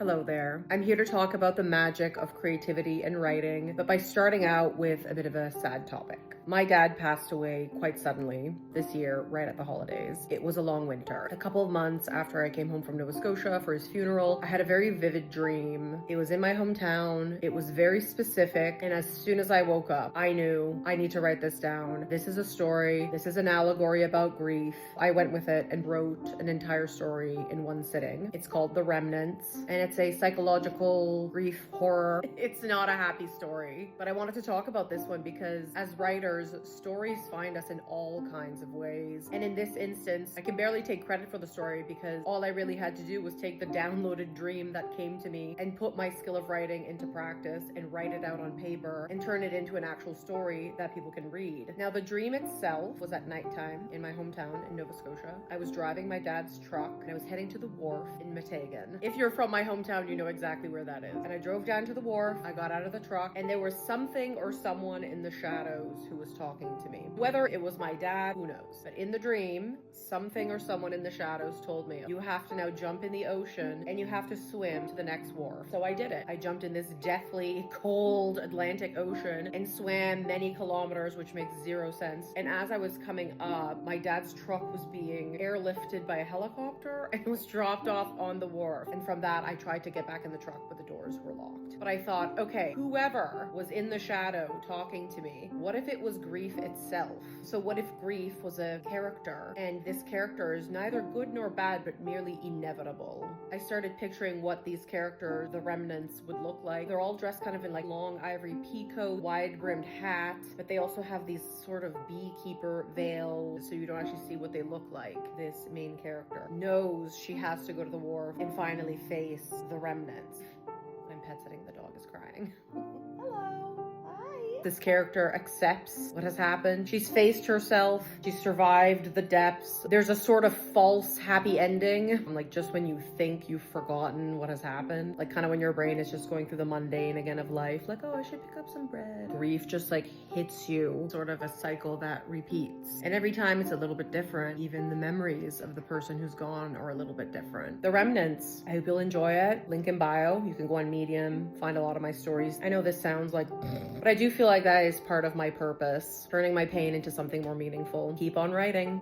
Hello there. I'm here to talk about the magic of creativity and writing, but by starting out with a bit of a sad topic. My dad passed away quite suddenly this year, right at the holidays. It was a long winter. A couple of months after I came home from Nova Scotia for his funeral, I had a very vivid dream. It was in my hometown. It was very specific. And as soon as I woke up, I knew I need to write this down. This is a story. This is an allegory about grief. I went with it and wrote an entire story in one sitting. It's called The Remnants, and it's a psychological grief horror. It's not a happy story, but I wanted to talk about this one because as writers, stories find us in all kinds of ways. And in this instance, I can barely take credit for the story because all I really had to do was take the downloaded dream that came to me and put my skill of writing into practice and write it out on paper and turn it into an actual story that people can read. Now, the dream itself was at nighttime in my hometown in Nova Scotia. I was driving my dad's truck and I was heading to the wharf in Meteghan. If you're from my hometown, you know exactly where that is. And I drove down to the wharf, I got out of the truck, and there was something or someone in the shadows who was talking to me. Whether it was my dad, who knows? But in the dream, something or someone in the shadows told me, you have to now jump in the ocean and you have to swim to the next wharf. So I did it. I jumped in this deathly cold Atlantic Ocean and swam many kilometers, which makes zero sense. And as I was coming up, my dad's truck was being airlifted by a helicopter and was dropped off on the wharf. And from that, I tried to get back in the truck, but the doors were locked. But I thought, okay, whoever was in the shadow talking to me, what if it was grief itself? So what if grief was a character and this character is neither good nor bad, but merely inevitable? I started picturing what these characters, the remnants, would look like. They're all dressed kind of in like long ivory pea coat, wide brimmed hat, but they also have these sort of beekeeper veils, so you don't actually see what they look like. This main character knows she has to go to the wharf and finally face the remnants. I'm pet sitting, the dog is crying. Hello. Hi. This character accepts what has happened. She's faced herself. She's survived the depths. There's a sort of false happy ending. Like just when you think you've forgotten what has happened. Like kind of when your brain is just going through the mundane again of life. Like, oh, I should pick up some bread. Grief just like hits you. Sort of a cycle that repeats. And every time it's a little bit different. Even the memories of the person who's gone are a little bit different. The Remnants. I hope you'll enjoy it. Link in bio. You can go on Medium, find a lot of my stories. I know this sounds like, but I do feel like that is part of my purpose. Turning my pain into something more meaningful. Keep on writing.